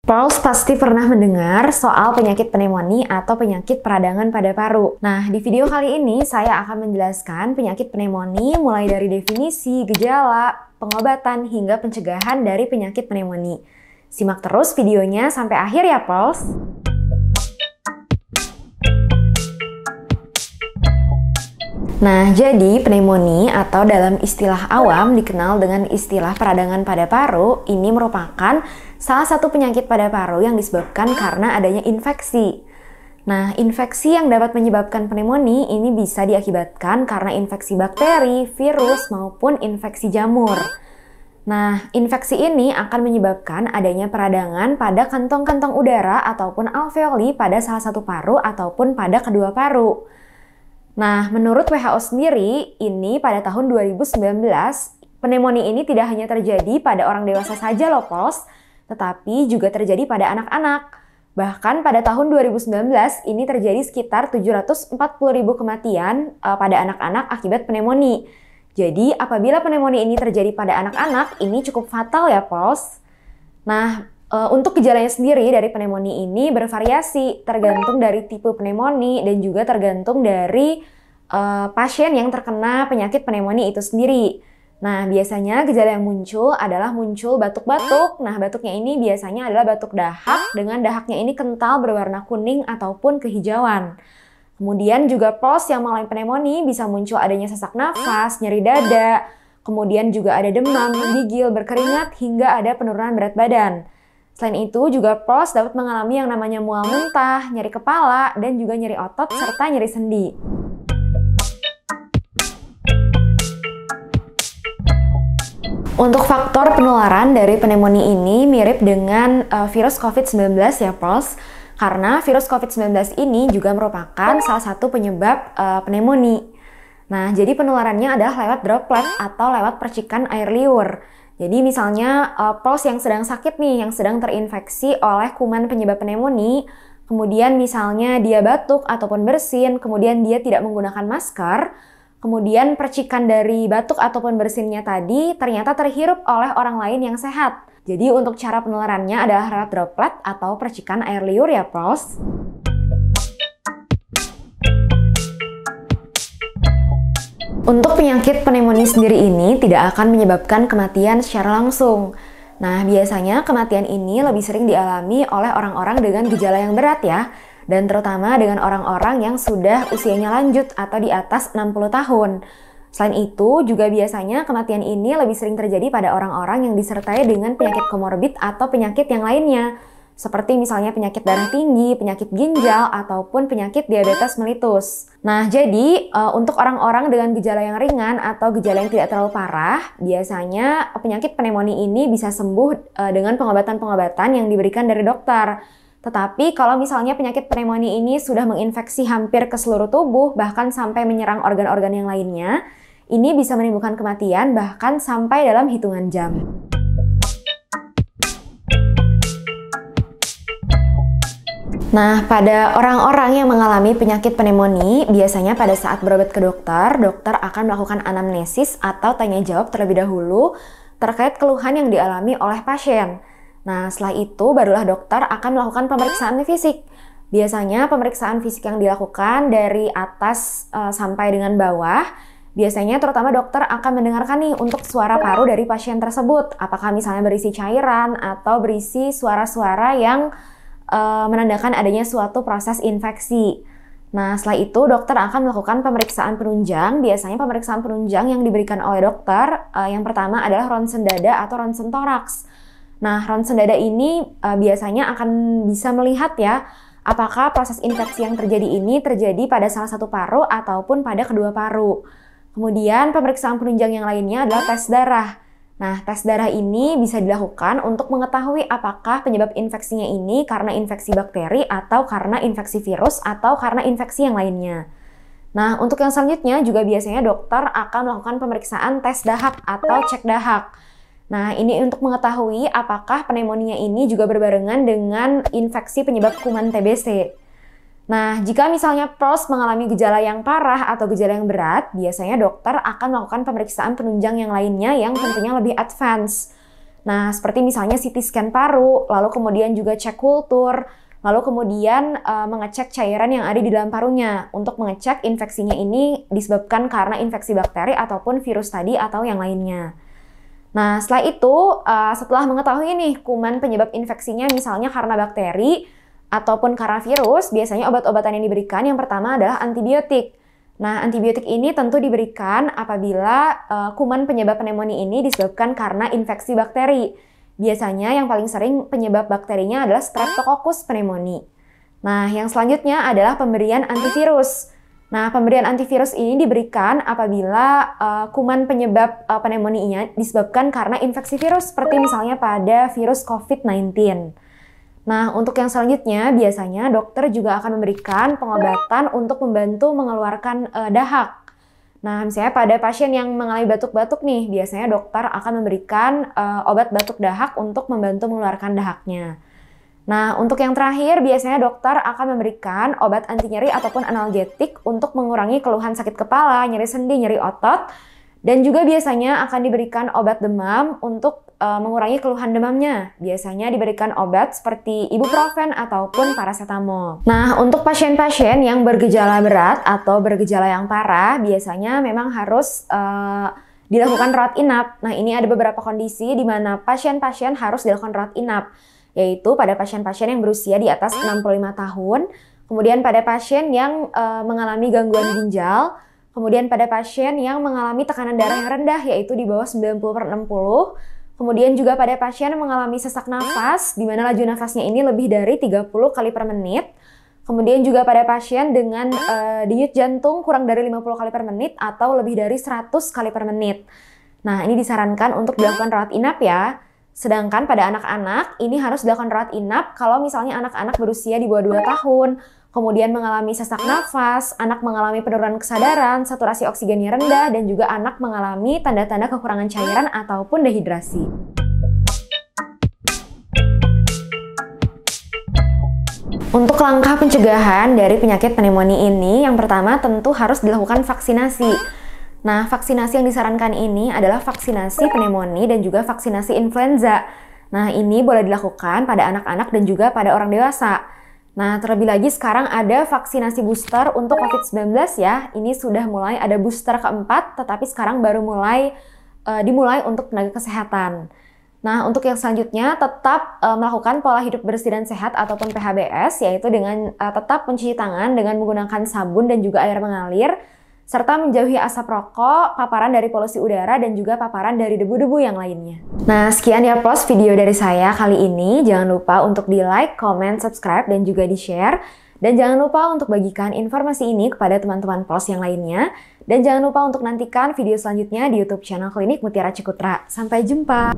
Pearls pasti pernah mendengar soal penyakit pneumonia atau penyakit peradangan pada paru. Nah, di video kali ini saya akan menjelaskan penyakit pneumonia mulai dari definisi, gejala, pengobatan, hingga pencegahan dari penyakit pneumonia. Simak terus videonya sampai akhir ya, Pearls! Nah, jadi pneumonia atau dalam istilah awam dikenal dengan istilah peradangan pada paru, ini merupakan salah satu penyakit pada paru yang disebabkan karena adanya infeksi. Nah, infeksi yang dapat menyebabkan pneumonia ini bisa diakibatkan karena infeksi bakteri, virus, maupun infeksi jamur. Nah, infeksi ini akan menyebabkan adanya peradangan pada kantong-kantong udara ataupun alveoli pada salah satu paru ataupun pada kedua paru. Nah, menurut WHO sendiri, ini pada tahun 2019, pneumonia ini tidak hanya terjadi pada orang dewasa saja loh, Pos, tetapi juga terjadi pada anak-anak. Bahkan pada tahun 2019, ini terjadi sekitar 740.000 kematian pada anak-anak akibat pneumonia. Jadi, apabila pneumonia ini terjadi pada anak-anak, ini cukup fatal ya, Pos. Nah, untuk gejalanya sendiri dari pneumonia ini bervariasi, tergantung dari tipe pneumonia dan juga tergantung dari pasien yang terkena penyakit pneumonia itu sendiri. Nah, biasanya gejala yang muncul adalah muncul batuk-batuk. Nah, batuknya ini biasanya adalah batuk dahak dengan dahaknya ini kental berwarna kuning ataupun kehijauan. Kemudian juga POS yang mengalami pneumonia bisa muncul adanya sesak nafas, nyeri dada, kemudian juga ada demam, menggigil, berkeringat, hingga ada penurunan berat badan. Selain itu, juga POS dapat mengalami yang namanya mual muntah, nyeri kepala, dan juga nyeri otot, serta nyeri sendi. Untuk faktor penularan dari pneumonia ini mirip dengan virus COVID-19 ya, POS, karena virus COVID-19 ini juga merupakan salah satu penyebab pneumonia. Nah, jadi penularannya adalah lewat droplet atau lewat percikan air liur. Jadi misalnya Pos yang sedang sakit nih, yang sedang terinfeksi oleh kuman penyebab pneumonia, kemudian misalnya dia batuk ataupun bersin, kemudian dia tidak menggunakan masker, kemudian percikan dari batuk ataupun bersinnya tadi ternyata terhirup oleh orang lain yang sehat. Jadi untuk cara penularannya adalah lewat droplet atau percikan air liur ya, Pos. Untuk penyakit pneumonia sendiri ini tidak akan menyebabkan kematian secara langsung. Nah, biasanya kematian ini lebih sering dialami oleh orang-orang dengan gejala yang berat ya, dan terutama dengan orang-orang yang sudah usianya lanjut atau di atas 60 tahun. Selain itu, juga biasanya kematian ini lebih sering terjadi pada orang-orang yang disertai dengan penyakit komorbid atau penyakit yang lainnya, seperti misalnya penyakit darah tinggi, penyakit ginjal, ataupun penyakit diabetes mellitus. Nah, jadi untuk orang-orang dengan gejala yang ringan atau gejala yang tidak terlalu parah, biasanya penyakit pneumonia ini bisa sembuh dengan pengobatan-pengobatan yang diberikan dari dokter. Tetapi kalau misalnya penyakit pneumonia ini sudah menginfeksi hampir ke seluruh tubuh, bahkan sampai menyerang organ-organ yang lainnya, ini bisa menimbulkan kematian bahkan sampai dalam hitungan jam. Nah, pada orang-orang yang mengalami penyakit pneumonia, biasanya pada saat berobat ke dokter, dokter akan melakukan anamnesis atau tanya jawab terlebih dahulu terkait keluhan yang dialami oleh pasien. Nah, setelah itu barulah dokter akan melakukan pemeriksaan fisik. Biasanya pemeriksaan fisik yang dilakukan dari atas sampai dengan bawah, biasanya terutama dokter akan mendengarkan nih untuk suara paru dari pasien tersebut. Apakah misalnya berisi cairan atau berisi suara-suara yang menandakan adanya suatu proses infeksi. Nah, setelah itu dokter akan melakukan pemeriksaan penunjang. Biasanya pemeriksaan penunjang yang diberikan oleh dokter, yang pertama adalah ronsen dada atau ronsen toraks. Nah, ronsen dada ini biasanya akan bisa melihat ya, apakah proses infeksi yang terjadi ini terjadi pada salah satu paru ataupun pada kedua paru. Kemudian pemeriksaan penunjang yang lainnya adalah tes darah. Nah, tes darah ini bisa dilakukan untuk mengetahui apakah penyebab infeksinya ini karena infeksi bakteri atau karena infeksi virus atau karena infeksi yang lainnya. Nah, untuk yang selanjutnya juga biasanya dokter akan melakukan pemeriksaan tes dahak atau cek dahak. Nah, ini untuk mengetahui apakah pneumonia ini juga berbarengan dengan infeksi penyebab kuman TBC. Nah, jika misalnya POS mengalami gejala yang parah atau gejala yang berat, biasanya dokter akan melakukan pemeriksaan penunjang yang lainnya yang tentunya lebih advance. Nah, seperti misalnya CT scan paru, lalu kemudian juga cek kultur, lalu kemudian mengecek cairan yang ada di dalam parunya untuk mengecek infeksinya ini disebabkan karena infeksi bakteri ataupun virus tadi atau yang lainnya. Nah, setelah itu, setelah mengetahui nih kuman penyebab infeksinya misalnya karena bakteri ataupun karena virus, biasanya obat-obatan yang diberikan yang pertama adalah antibiotik. Nah, antibiotik ini tentu diberikan apabila kuman penyebab pneumonia ini disebabkan karena infeksi bakteri. Biasanya yang paling sering penyebab bakterinya adalah Streptococcus pneumoniae. Nah, yang selanjutnya adalah pemberian antivirus. Nah, pemberian antivirus ini diberikan apabila kuman penyebab pneumonia disebabkan karena infeksi virus, seperti misalnya pada virus COVID-19. Nah, untuk yang selanjutnya, biasanya dokter juga akan memberikan pengobatan untuk membantu mengeluarkan dahak. Nah, misalnya pada pasien yang mengalami batuk-batuk nih, biasanya dokter akan memberikan obat batuk dahak untuk membantu mengeluarkan dahaknya. Nah, untuk yang terakhir, biasanya dokter akan memberikan obat anti nyeri ataupun analgetik untuk mengurangi keluhan sakit kepala, nyeri sendi, nyeri otot, dan juga biasanya akan diberikan obat demam untuk mengurangi keluhan demamnya. Biasanya diberikan obat seperti ibuprofen ataupun paracetamol. Nah, untuk pasien-pasien yang bergejala berat atau bergejala yang parah, biasanya memang harus dilakukan rawat inap. Nah, ini ada beberapa kondisi di mana pasien-pasien harus dilakukan rawat inap, yaitu pada pasien-pasien yang berusia di atas 65 tahun, kemudian pada pasien yang mengalami gangguan ginjal, kemudian pada pasien yang mengalami tekanan darah yang rendah, yaitu di bawah 90/60, kemudian juga pada pasien yang mengalami sesak nafas, di mana laju nafasnya ini lebih dari 30 kali per menit, kemudian juga pada pasien dengan denyut jantung kurang dari 50 kali per menit atau lebih dari 100 kali per menit. Nah, ini disarankan untuk dilakukan rawat inap ya. Sedangkan pada anak-anak, ini harus dilakukan rawat inap kalau misalnya anak-anak berusia di bawah 2 tahun, kemudian mengalami sesak nafas, anak mengalami penurunan kesadaran, saturasi oksigennya rendah, dan juga anak mengalami tanda-tanda kekurangan cairan ataupun dehidrasi. Untuk langkah pencegahan dari penyakit pneumonia ini, yang pertama tentu harus dilakukan vaksinasi. Nah, vaksinasi yang disarankan ini adalah vaksinasi pneumonia dan juga vaksinasi influenza. Nah, ini boleh dilakukan pada anak-anak dan juga pada orang dewasa. Nah, terlebih lagi sekarang ada vaksinasi booster untuk COVID-19 ya. Ini sudah mulai ada booster keempat, tetapi sekarang baru dimulai untuk tenaga kesehatan. Nah, untuk yang selanjutnya tetap melakukan pola hidup bersih dan sehat ataupun PHBS, yaitu dengan tetap mencuci tangan dengan menggunakan sabun dan juga air mengalir, serta menjauhi asap rokok, paparan dari polusi udara, dan juga paparan dari debu-debu yang lainnya. Nah, sekian ya Plos video dari saya kali ini. Jangan lupa untuk di-like, comment, subscribe, dan juga di-share. Dan jangan lupa untuk bagikan informasi ini kepada teman-teman Plos yang lainnya. Dan jangan lupa untuk nantikan video selanjutnya di YouTube channel Klinik Mutiara Cikutra. Sampai jumpa!